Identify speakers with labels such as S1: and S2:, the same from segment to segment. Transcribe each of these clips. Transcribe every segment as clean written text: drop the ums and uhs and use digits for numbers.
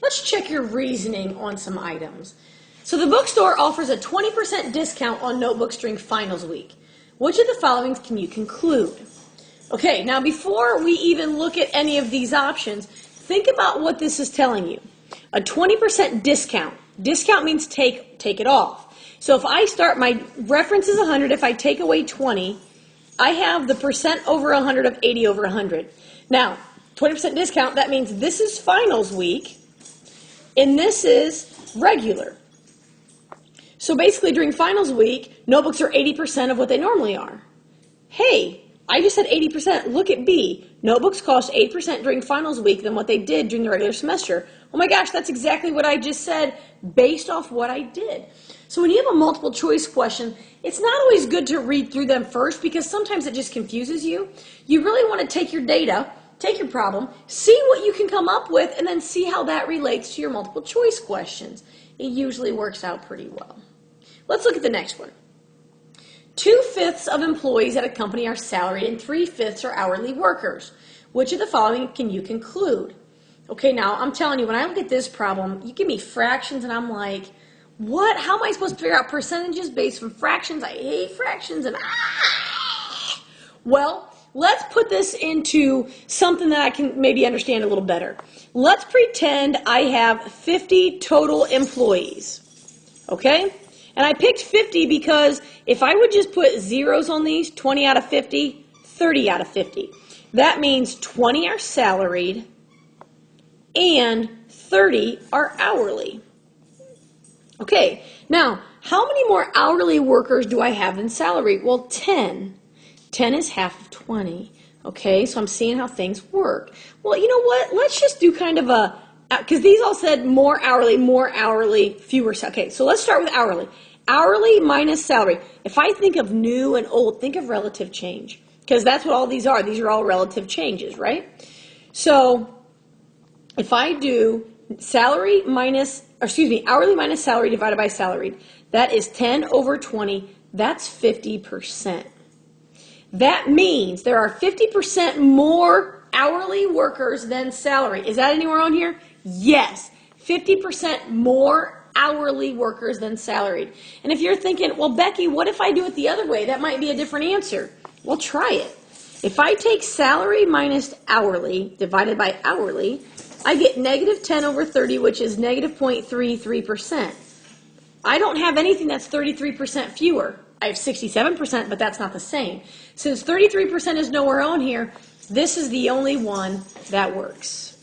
S1: let's check your reasoning on some items. So the bookstore offers a 20% discount on notebooks during finals week. Which of the following can you conclude? Okay, now before we even look at any of these options, think about what this is telling you. A 20% discount. Discount means take it off. So if I start, my reference is 100, if I take away 20, I have the percent over 100 of 80 over 100. Now, 20% discount, that means this is finals week, and this is regular. So basically during finals week, notebooks are 80% of what they normally are. Hey, I just said 80%. Look at B. Notebooks cost 8% during finals week than what they did during the regular semester. Oh my gosh, that's exactly what I just said based off what I did. So when you have a multiple choice question, it's not always good to read through them first because sometimes it just confuses you. You really want to take your data, take your problem, see what you can come up with, and then see how that relates to your multiple choice questions. It usually works out pretty well. Let's look at the next one. 2/5 of employees at a company are salaried and 3/5 are hourly workers. Which of the following can you conclude? Okay, now I'm telling you, when I look at this problem, you give me fractions and I'm like, what? How am I supposed to figure out percentages based from fractions? I hate fractions and Well, let's put this into something that I can maybe understand a little better. Let's pretend I have 50 total employees, okay? And I picked 50 because if I would just put zeros on these, 20 out of 50, 30 out of 50. That means 20 are salaried and 30 are hourly. Okay, now how many more hourly workers do I have than salaried? Well, 10. 10 is half of 20. Okay, so I'm seeing how things work. Well, you know what? Let's just do kind of a, because these all said more hourly, fewer. Okay, so let's start with hourly. Hourly minus salary. If I think of new and old, think of relative change, because that's what all these are. These are all relative changes, right? So if I do hourly minus salary divided by salaried, that is 10 over 20. That's 50%. That means there are 50% more hourly workers than salary. Is that anywhere on here? Yes, 50% more hourly workers than salaried. And if you're thinking, well, Becky, what if I do it the other way? That might be a different answer. Well, try it. If I take salary minus hourly divided by hourly, I get negative 10 over 30, which is negative 0.33%. I don't have anything that's 33% fewer. I have 67%, but that's not the same. Since 33% is nowhere on here, this is the only one that works.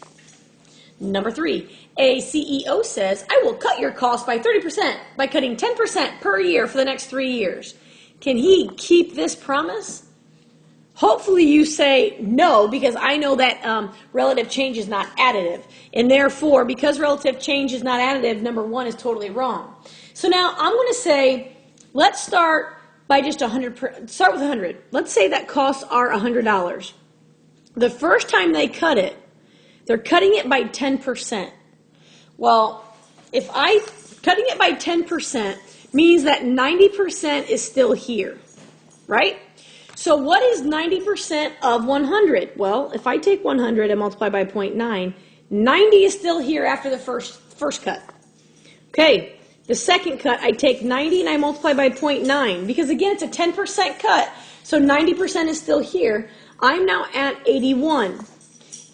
S1: Number 3, a CEO says, I will cut your costs by 30% by cutting 10% per year for the next 3 years. Can he keep this promise? Hopefully you say no, because I know that relative change is not additive. And therefore, because relative change is not additive, number 1 is totally wrong. So now I'm going to say, let's start by just 100. Start with 100. Let's say that costs are $100. The first time they cut it, they're cutting it by 10%. Well, cutting it by 10% means that 90% is still here, right? So what is 90% of 100? Well, if I take 100 and multiply by 0.9, 90 is still here after the first cut. Okay, the second cut, I take 90 and I multiply by 0.9 because, again, it's a 10% cut, so 90% is still here. I'm now at 81.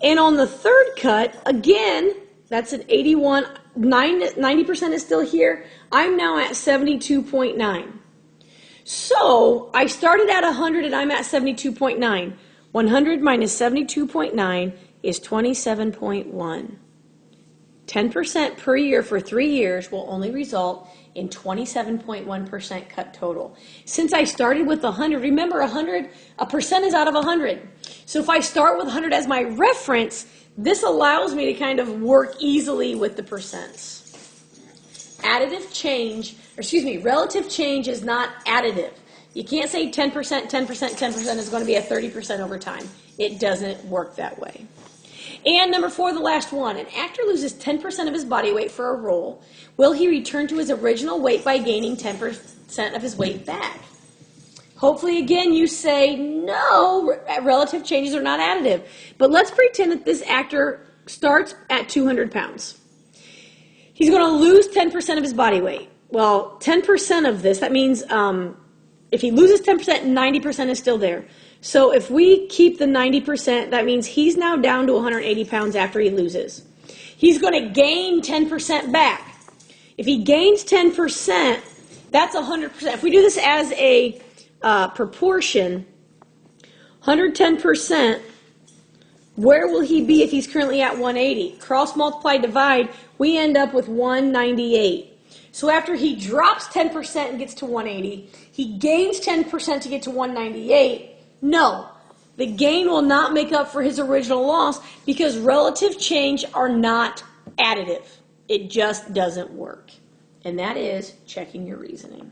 S1: And on the third cut, again, that's an 81, 90% is still here. I'm now at 72.9. So I started at 100 and I'm at 72.9. 100 minus 72.9 is 27.1. 10% per year for 3 years will only result in 27.1% cut total. Since I started with 100, remember 100, a percent is out of 100. So if I start with 100 as my reference, this allows me to kind of work easily with the percents. Relative change is not additive. You can't say 10%, 10%, 10% is going to be a 30% over time. It doesn't work that way. And number 4, the last one. An actor loses 10% of his body weight for a role. Will he return to his original weight by gaining 10% of his weight back? Hopefully, again, you say no, relative changes are not additive. But let's pretend that this actor starts at 200 pounds. He's going to lose 10% of his body weight. Well, 10% of this, that means if he loses 10%, 90% is still there. So if we keep the 90%, that means he's now down to 180 pounds after he loses. He's going to gain 10% back. If he gains 10%, that's 100%. If we do this as a proportion, 110%, where will he be if he's currently at 180? Cross multiply divide, we end up with 198. So after he drops 10% and gets to 180, he gains 10% to get to 198. No, the gain will not make up for his original loss because relative change are not additive. It just doesn't work. And that is checking your reasoning.